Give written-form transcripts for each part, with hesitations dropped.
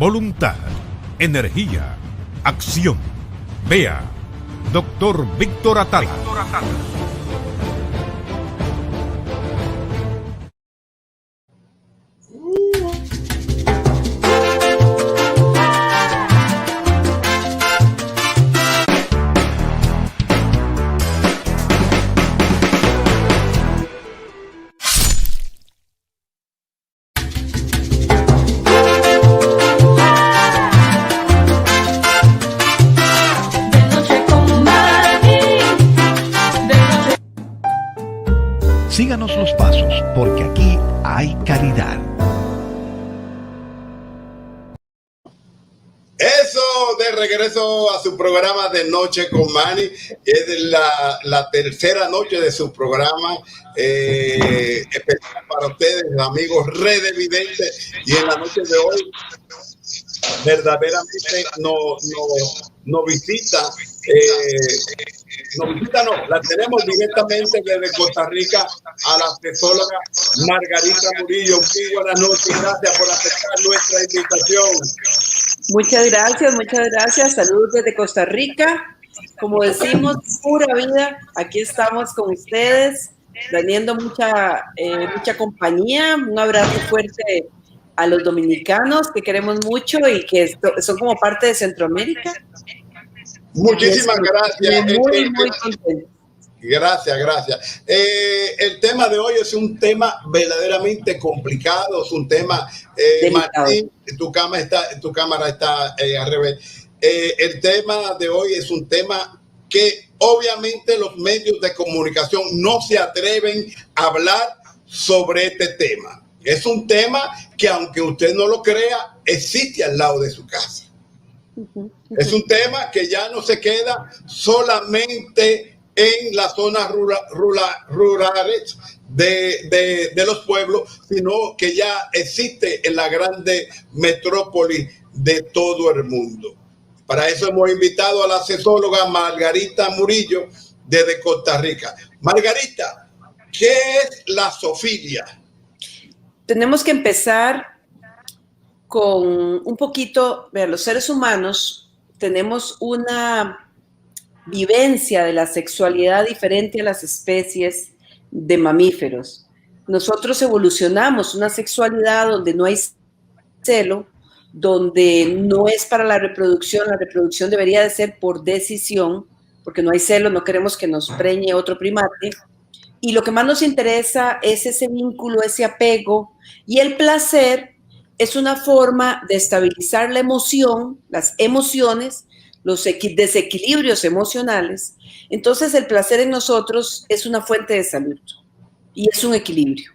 voluntad, energía, acción. Vea, Dr. Víctor Atala. Síganos los pasos, porque aquí hay calidad. Eso, de regreso a su programa de Noche con Manny. Es la tercera noche de su programa especial para ustedes, amigos redevidentes. Y en la noche de hoy, verdaderamente nos visita. La tenemos directamente desde Costa Rica a la sexóloga Margarita Murillo. Muy buenas noches, gracias por aceptar nuestra invitación. Muchas gracias. Saludos desde Costa Rica. Como decimos, pura vida. Aquí estamos con ustedes, teniendo mucha compañía. Un abrazo fuerte a los dominicanos que queremos mucho y que son como parte de Centroamérica. Muchísimas gracias. Muy contento. Gracias. El tema de hoy es un tema verdaderamente complicado, es un tema, Martín, tu cámara está al revés. El tema de hoy es un tema que obviamente los medios de comunicación no se atreven a hablar sobre este tema. Es un tema que, aunque usted no lo crea, existe al lado de su casa. Es un tema que ya no se queda solamente en las zonas rurales de los pueblos, sino que ya existe en la grande metrópoli de todo el mundo. Para eso hemos invitado a la sexóloga Margarita Murillo desde Costa Rica. Margarita, ¿qué es la zoofilia? Tenemos que empezar con un poquito, los seres humanos tenemos una vivencia de la sexualidad diferente a las especies de mamíferos. Nosotros evolucionamos una sexualidad donde no hay celo, donde no es para la reproducción debería de ser por decisión, porque no hay celo, no queremos que nos preñe otro primate, y lo que más nos interesa es ese vínculo, ese apego, y el placer es una forma de estabilizar la emoción, las emociones, los desequilibrios emocionales. Entonces el placer en nosotros es una fuente de salud y es un equilibrio.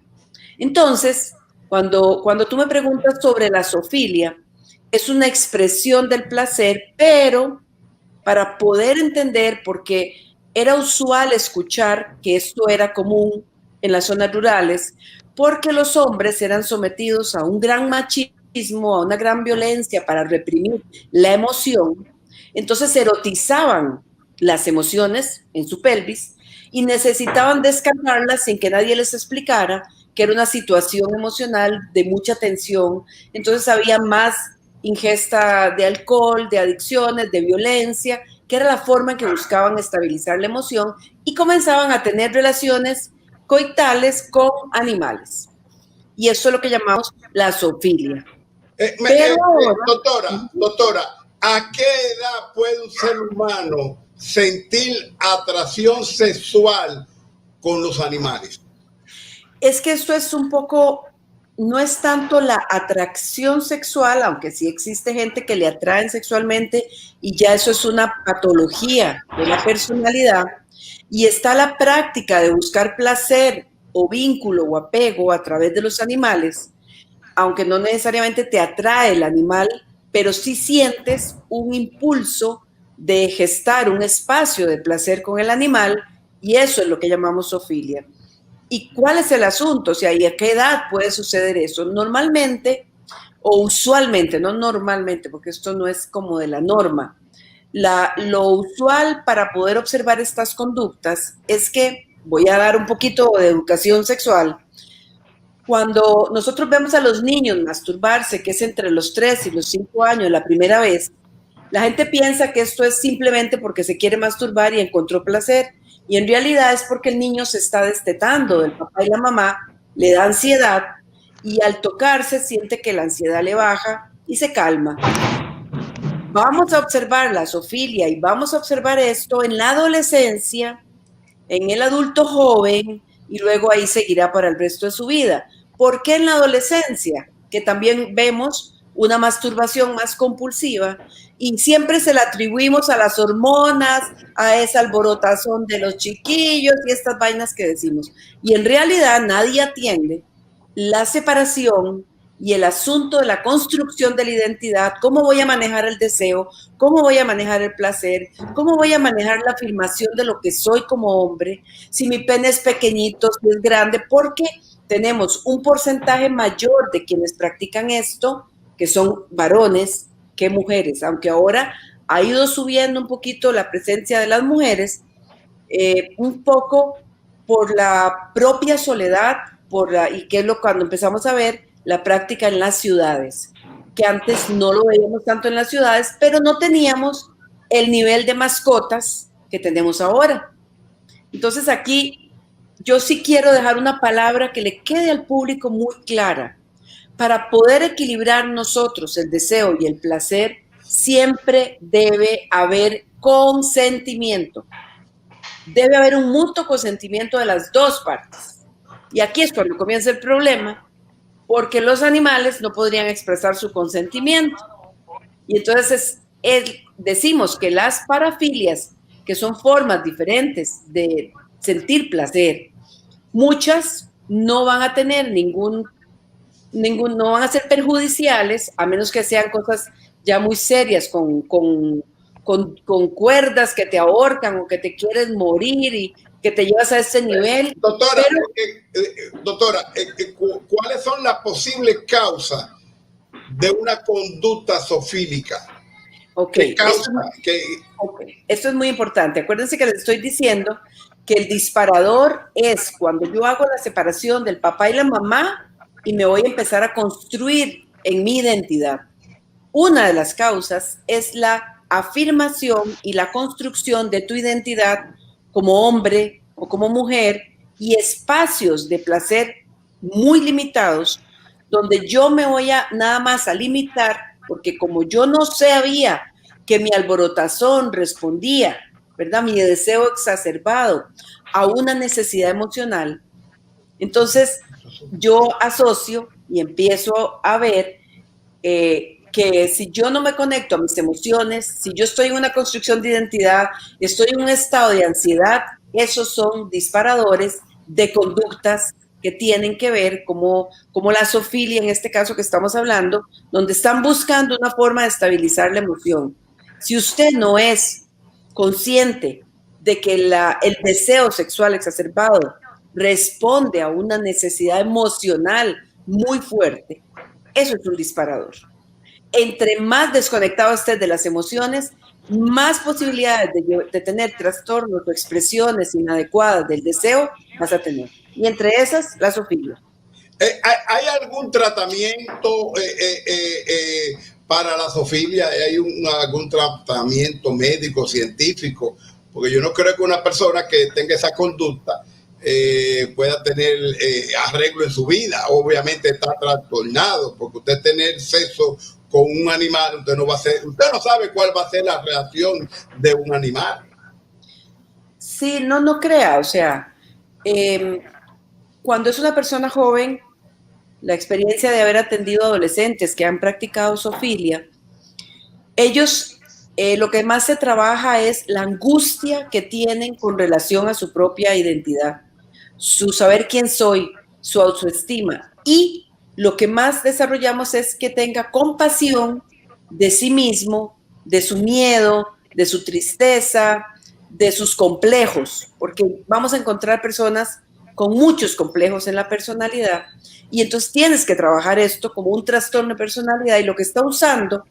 Entonces, cuando tú me preguntas sobre la zoofilia, es una expresión del placer, pero para poder entender, porque era usual escuchar que esto era común en las zonas rurales, porque los hombres eran sometidos a un gran machismo, a una gran violencia para reprimir la emoción. Entonces erotizaban las emociones en su pelvis y necesitaban descargarlas sin que nadie les explicara que era una situación emocional de mucha tensión. Entonces había más ingesta de alcohol, de adicciones, de violencia, que era la forma en que buscaban estabilizar la emoción y comenzaban a tener relaciones coitales con animales. Y eso es lo que llamamos la zoofilia. Doctora, ¿a qué edad puede un ser humano sentir atracción sexual con los animales? Es que esto es un poco, no es tanto la atracción sexual, aunque sí existe gente que le atraen sexualmente y ya eso es una patología de la personalidad, y está la práctica de buscar placer o vínculo o apego a través de los animales, aunque no necesariamente te atrae el animal, pero sí sientes un impulso de gestar un espacio de placer con el animal, y eso es lo que llamamos zoofilia. ¿Y cuál es el asunto? O sea, ¿y a qué edad puede suceder eso? Normalmente, o usualmente, no normalmente, porque esto no es como de la norma, lo usual para poder observar estas conductas es que, voy a dar un poquito de educación sexual, Cuando nosotros vemos a los niños masturbarse, que es entre los 3 y los 5 años la primera vez, la gente piensa que esto es simplemente porque se quiere masturbar y encontró placer, y en realidad es porque el niño se está destetando del papá y la mamá, le da ansiedad, y al tocarse siente que la ansiedad le baja y se calma. Vamos a observar la zoofilia y vamos a observar esto en la adolescencia, en el adulto joven, y luego ahí seguirá para el resto de su vida. ¿Por qué en la adolescencia? Que también vemos una masturbación más compulsiva y siempre se la atribuimos a las hormonas, a esa alborotazón de los chiquillos y estas vainas que decimos. Y en realidad nadie atiende la separación y el asunto de la construcción de la identidad, cómo voy a manejar el deseo, cómo voy a manejar el placer, cómo voy a manejar la afirmación de lo que soy como hombre, si mi pene es pequeñito, si es grande, porque tenemos un porcentaje mayor de quienes practican esto, que son varones, que mujeres, aunque ahora ha ido subiendo un poquito la presencia de las mujeres, un poco por la propia soledad, y que es cuando empezamos a ver la práctica en las ciudades, que antes no lo veíamos tanto en las ciudades, pero no teníamos el nivel de mascotas que tenemos ahora. Entonces aquí yo sí quiero dejar una palabra que le quede al público muy clara. Para poder equilibrar nosotros el deseo y el placer, siempre debe haber consentimiento. Debe haber un mutuo consentimiento de las dos partes. Y aquí es cuando comienza el problema, porque los animales no podrían expresar su consentimiento. Y entonces decimos que las parafilias, que son formas diferentes de sentir placer, muchas no van a tener no van a ser perjudiciales, a menos que sean cosas ya muy serias, con cuerdas que te ahorcan o que te quieres morir y que te llevas a ese nivel. Doctora, ¿cuáles son las posibles causas de una conducta zoofílica? Okay. Esto es muy importante. Acuérdense que les estoy diciendo que el disparador es cuando yo hago la separación del papá y la mamá y me voy a empezar a construir en mi identidad. Una de las causas es la afirmación y la construcción de tu identidad como hombre o como mujer y espacios de placer muy limitados donde yo me voy a nada más a limitar, porque como yo no sabía que mi alborotazón respondía, ¿verdad? Mi deseo exacerbado a una necesidad emocional, entonces yo asocio y empiezo a ver que si yo no me conecto a mis emociones, si yo estoy en una construcción de identidad, estoy en un estado de ansiedad, esos son disparadores de conductas que tienen que ver como la zoofilia, en este caso que estamos hablando, donde están buscando una forma de estabilizar la emoción. Si usted no es consciente de que el deseo sexual exacerbado responde a una necesidad emocional muy fuerte, eso es un disparador. Entre más desconectado estés de las emociones, más posibilidades de tener trastornos o expresiones inadecuadas del deseo vas a tener. Y entre esas, la zoofilia. ¿Hay algún tratamiento para la zoofilia? ¿Hay algún tratamiento médico, científico? Porque yo no creo que una persona que tenga esa conducta pueda tener arreglo en su vida. Obviamente está trastornado, porque usted tener sexo con un animal, usted no sabe cuál va a ser la reacción de un animal. Sí, no crea, o sea, cuando es una persona joven, la experiencia de haber atendido adolescentes que han practicado zoofilia, ellos lo que más se trabaja es la angustia que tienen con relación a su propia identidad, su saber quién soy, su autoestima, y lo que más desarrollamos es que tenga compasión de sí mismo, de su miedo, de su tristeza, de sus complejos, porque vamos a encontrar personas con muchos complejos en la personalidad, y entonces tienes que trabajar esto como un trastorno de personalidad, y lo que está usando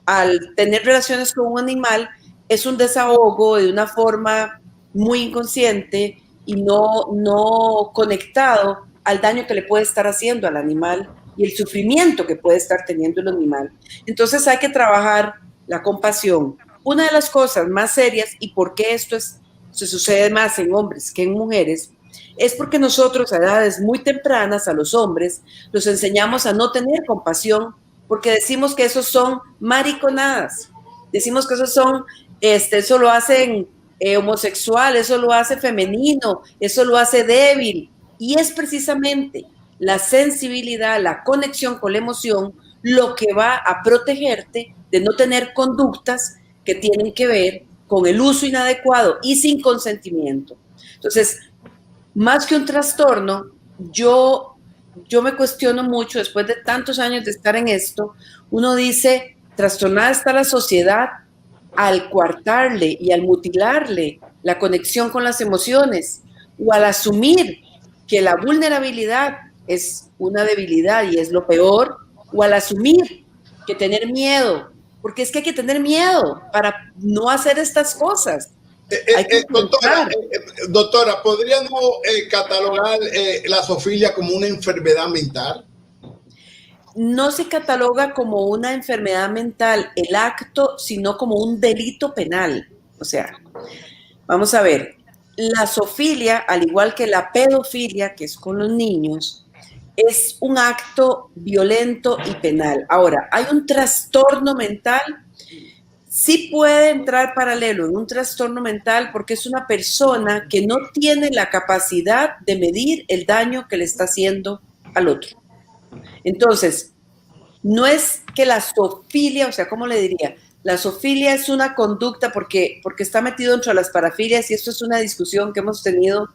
al tener relaciones con un animal es un desahogo de una forma muy inconsciente y no conectado al daño que le puede estar haciendo al animal y el sufrimiento que puede estar teniendo el animal. Entonces hay que trabajar la compasión. Una de las cosas más serias y por qué se sucede más en hombres que en mujeres es porque nosotros a edades muy tempranas a los hombres los enseñamos a no tener compasión porque decimos que esos son mariconadas, decimos que esos son, eso lo hacen homosexual, eso lo hace femenino, eso lo hace débil. Y es precisamente la sensibilidad, la conexión con la emoción, lo que va a protegerte de no tener conductas que tienen que ver con el uso inadecuado y sin consentimiento. Entonces, más que un trastorno, yo me cuestiono mucho, después de tantos años de estar en esto, uno dice, trastornada está la sociedad al coartarle y al mutilarle la conexión con las emociones, o al asumir que la vulnerabilidad es una debilidad y es lo peor, o al asumir que tener miedo, porque es que hay que tener miedo para no hacer estas cosas. Doctora, ¿podríamos catalogar la zoofilia como una enfermedad mental? No se cataloga como una enfermedad mental el acto, sino como un delito penal. O sea, vamos a ver, la zoofilia, al igual que la pedofilia, que es con los niños, es un acto violento y penal. Ahora, hay un trastorno mental. Sí puede entrar paralelo en un trastorno mental porque es una persona que no tiene la capacidad de medir el daño que le está haciendo al otro. Entonces, no es que la zoofilia, o sea, ¿cómo le diría? La zoofilia es una conducta porque está metido dentro de las parafilias y esto es una discusión que hemos tenido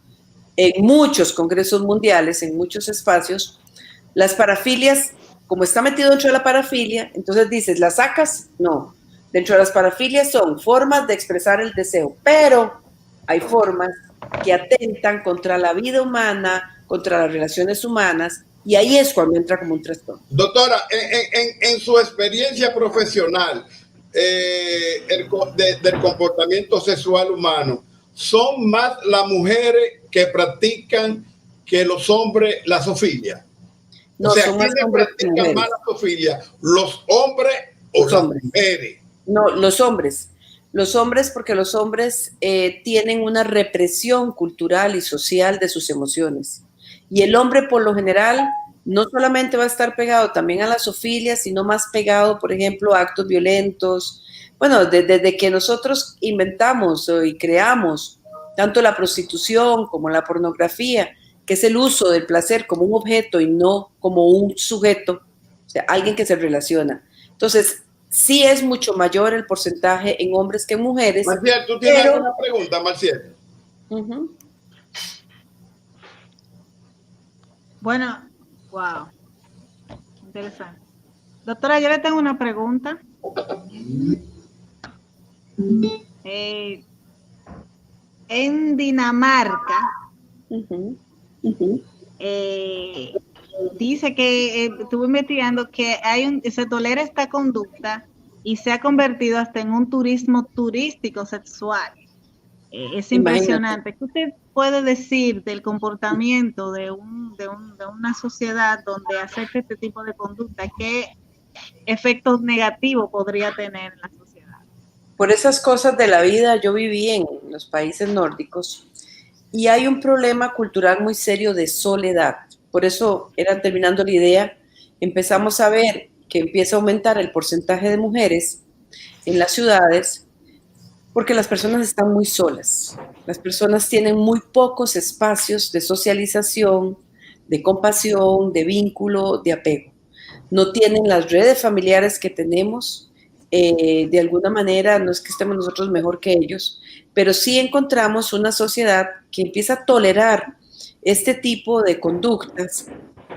en muchos congresos mundiales, en muchos espacios. Las parafilias, como está metido dentro de la parafilia, entonces dices, ¿la sacas? No. Dentro de las parafilias son formas de expresar el deseo, pero hay formas que atentan contra la vida humana, contra las relaciones humanas, y ahí es cuando entra como un trastorno. Doctora, en su experiencia profesional del comportamiento sexual humano, ¿son más las mujeres que practican que los hombres la zoofilia? No, o sea, son más ¿quiénes hombres practican más la zoofilia? ¿Los hombres o las mujeres? No, los hombres. Los hombres, porque los hombres tienen una represión cultural y social de sus emociones. Y el hombre, por lo general, no solamente va a estar pegado también a la zoofilia, sino más pegado, por ejemplo, a actos violentos. Bueno, desde que nosotros inventamos y creamos tanto la prostitución como la pornografía, que es el uso del placer como un objeto y no como un sujeto, o sea, alguien que se relaciona. Entonces, sí es mucho mayor el porcentaje en hombres que en mujeres. Marcial, ¿tú tienes alguna pregunta, Marcial? Bueno, wow, interesante. Doctora, yo le tengo una pregunta. En Dinamarca, dice que estuve investigando que se tolera esta conducta y se ha convertido hasta en un turismo turístico sexual. Es impresionante. ¿Qué usted puede decir del comportamiento de una sociedad donde acepta este tipo de conducta? ¿Qué efectos negativos podría tener en la sociedad? Por esas cosas de la vida, yo viví en los países nórdicos y hay un problema cultural muy serio de soledad. Por eso, terminando la idea, empezamos a ver que empieza a aumentar el porcentaje de mujeres en las ciudades porque las personas están muy solas. Las personas tienen muy pocos espacios de socialización, de compasión, de vínculo, de apego. No tienen las redes familiares que tenemos. De alguna manera, no es que estemos nosotros mejor que ellos, pero sí encontramos una sociedad que empieza a tolerar este tipo de conductas.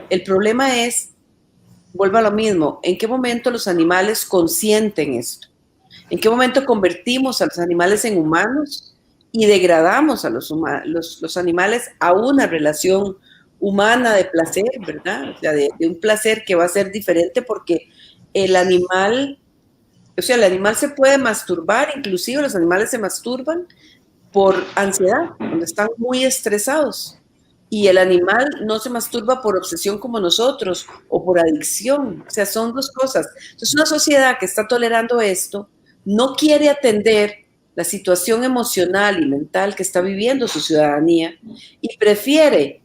El problema es, vuelvo a lo mismo, ¿en qué momento los animales consienten esto? ¿En qué momento convertimos a los animales en humanos y degradamos a los animales a una relación humana de placer, ¿verdad? O sea, de un placer que va a ser diferente porque el animal se puede masturbar, inclusive los animales se masturban por ansiedad, cuando están muy estresados. Y el animal no se masturba por obsesión como nosotros o por adicción. O sea, son dos cosas. Entonces, una sociedad que está tolerando esto no quiere atender la situación emocional y mental que está viviendo su ciudadanía y prefiere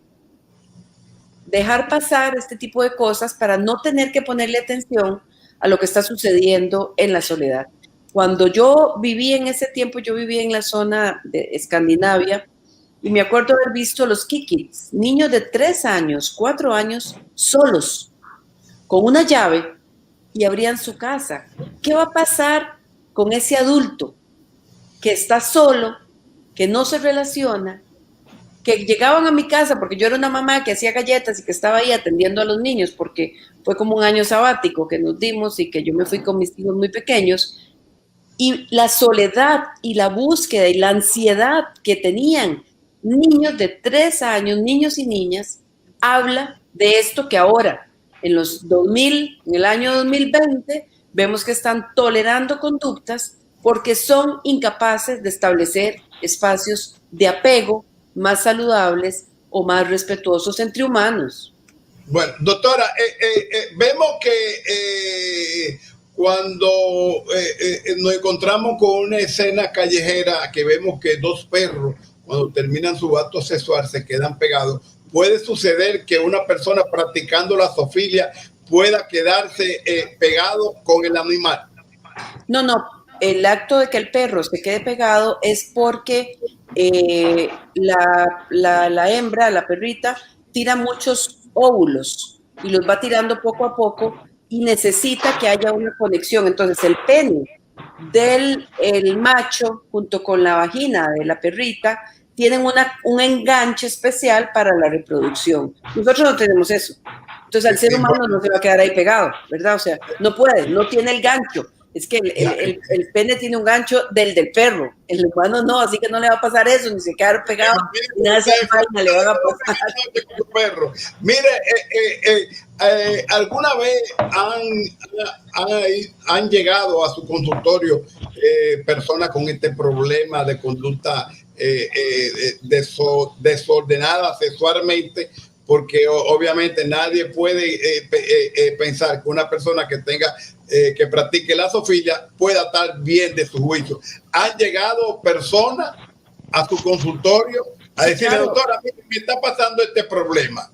dejar pasar este tipo de cosas para no tener que ponerle atención a lo que está sucediendo en la soledad. Cuando yo viví en ese tiempo, yo viví en la zona de Escandinavia, y me acuerdo haber visto los kikits, niños de 3 años, 4 años, solos, con una llave, y abrían su casa. ¿Qué va a pasar con ese adulto que está solo, que no se relaciona, que llegaban a mi casa porque yo era una mamá que hacía galletas y que estaba ahí atendiendo a los niños porque fue como un año sabático que nos dimos y que yo me fui con mis hijos muy pequeños, y la soledad y la búsqueda y la ansiedad que tenían niños de 3 años, niños y niñas, habla de esto que ahora, en los 2000, en el año 2020, vemos que están tolerando conductas porque son incapaces de establecer espacios de apego más saludables o más respetuosos entre humanos. Bueno, doctora, vemos que cuando nos encontramos con una escena callejera que vemos que 2 perros, cuando terminan su acto sexual, se quedan pegados, puede suceder que una persona practicando la zoofilia pueda quedarse pegado con el animal. No, el acto de que el perro se quede pegado es porque la hembra, la perrita, tira muchos óvulos y los va tirando poco a poco y necesita que haya una conexión. Entonces el pene del macho junto con la vagina de la perrita tienen un enganche especial para la reproducción. Nosotros no tenemos eso. Entonces al ser humano no se va a quedar ahí pegado, ¿verdad? O sea, no puede, no tiene el gancho. Es que el pene tiene un gancho del perro, el humano no, así que no le va a pasar eso, ni se queda pegado, ni nada de esa vaina le va a pasar. Perro. Mire, ¿alguna vez han llegado a su consultorio personas con este problema de conducta desordenada sexualmente? Porque obviamente nadie puede pensar que una persona que tenga que practique la zoofilia pueda estar bien de su juicio. ¿Han llegado personas a su consultorio a decirle, claro, doctora, me está pasando este problema?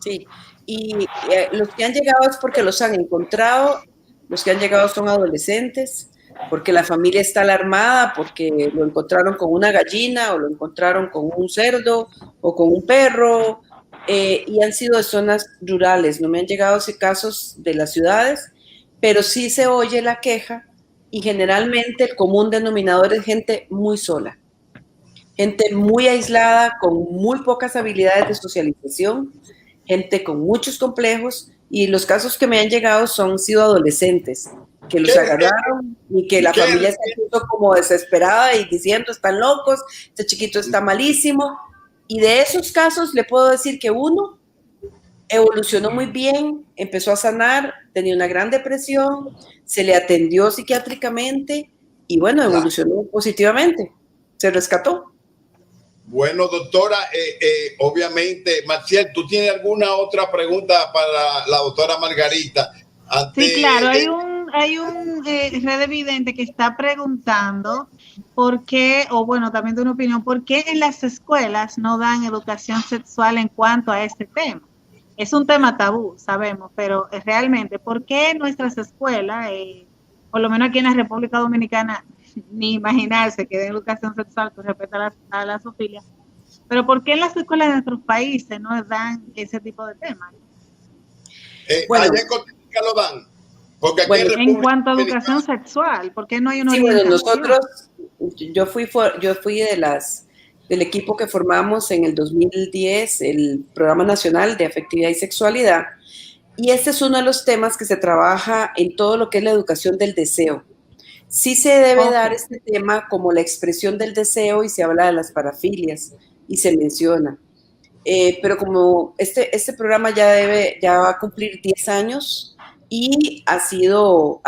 Sí, y los que han llegado es porque los han encontrado, los que han llegado son adolescentes, porque la familia está alarmada, porque lo encontraron con una gallina o lo encontraron con un cerdo o con un perro, y han sido de zonas rurales. No me han llegado casos de las ciudades, pero sí se oye la queja y generalmente el común denominador es gente muy sola, gente muy aislada, con muy pocas habilidades de socialización, gente con muchos complejos, y los casos que me han llegado han sido adolescentes que los agarraron y que la familia se puso como desesperada y diciendo están locos, este chiquito está malísimo. Y de esos casos le puedo decir que uno evolucionó muy bien, empezó a sanar, tenía una gran depresión, se le atendió psiquiátricamente y bueno, evolucionó positivamente, se rescató. Bueno, doctora, obviamente, Maciel, ¿tú tienes alguna otra pregunta para la doctora Margarita? Sí, claro, hay un red evidente que está preguntando por qué, o bueno, también de una opinión, por qué en las escuelas no dan educación sexual en cuanto a este tema. Es un tema tabú, sabemos, pero realmente, ¿por qué en nuestras escuelas, por lo menos aquí en la República Dominicana, ni imaginarse que den educación sexual con respecto a la zoofilia, pero por qué en las escuelas de nuestros países no dan ese tipo de temas? Bueno, allá en Costa Rica lo dan. Porque aquí en cuanto a educación sexual, ¿por qué no hay una orientación? Bueno, nosotros, yo fui del equipo que formamos en el 2010, el Programa Nacional de Afectividad y Sexualidad, y este es uno de los temas que se trabaja en todo lo que es la educación del deseo. Sí se debe dar este tema como la expresión del deseo y se habla de las parafilias y se menciona. Pero como este programa ya va a cumplir 10 años y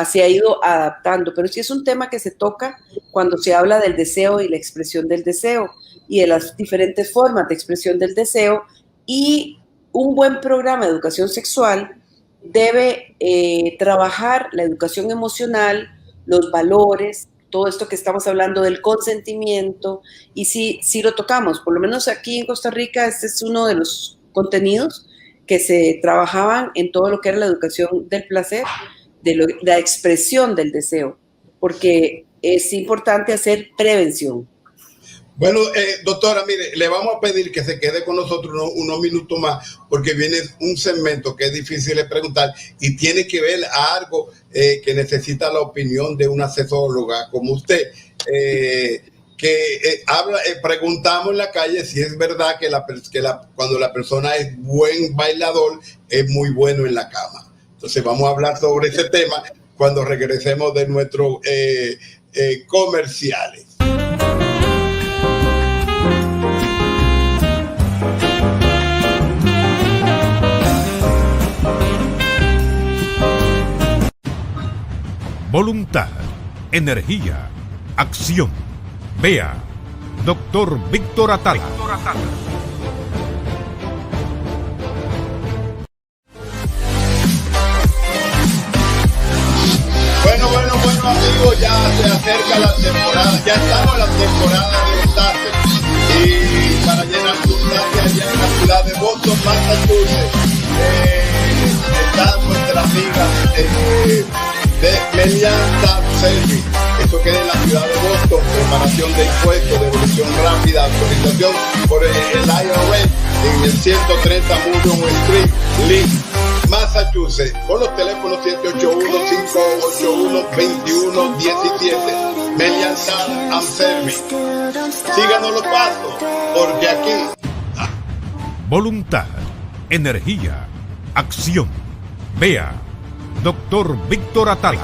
se ha ido adaptando, pero sí es un tema que se toca cuando se habla del deseo y la expresión del deseo. y de las diferentes formas de expresión del deseo, y un buen programa de educación sexual debe trabajar la educación emocional, los valores, todo esto que estamos hablando del consentimiento, y si lo tocamos, por lo menos aquí en Costa Rica, este es uno de los contenidos que se trabajaban en todo lo que era la educación del placer, de la expresión del deseo, porque es importante hacer prevención. Bueno, doctora, mire, le vamos a pedir que se quede con nosotros unos minutos más, porque viene un segmento que es difícil de preguntar y tiene que ver a algo que necesita la opinión de una sexóloga como usted, preguntamos en la calle si es verdad que cuando la persona es buen bailador, es muy bueno en la cama. Entonces vamos a hablar sobre ese tema cuando regresemos de nuestros comerciales. Voluntad, energía, acción. Vea, Dr. Víctor Atala. Bueno, amigos, ya se acerca la temporada, ya estamos en la temporada de Estates. Y para llenar su estancia allá en la ciudad de Boston, Massachusetts, está nuestra amiga de Melian Tax Service. Esto queda en la ciudad de Boston, preparación de impuestos, devolución rápida, autorización por el IRS en el 130 Mullion Street, Lynn, Massachusetts, con los teléfonos 781-581-2117. Melian Tax Service. Síganos los pasos, porque aquí Voluntad, energía, acción. Vea, Dr. Víctor Atala.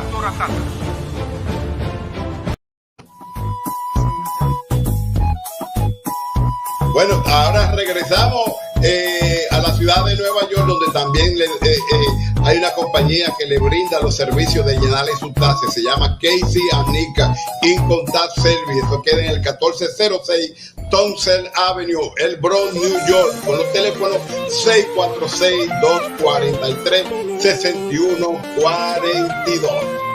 Bueno, ahora regresamos a la ciudad de Nueva York, donde también hay una compañía que le brinda los servicios de llenarle sus taxes. Se llama Casey Anica Income Tax Service. Eso queda en el 1406 Townsend Avenue, El Bronx, New York, con los teléfonos 646-243-6142.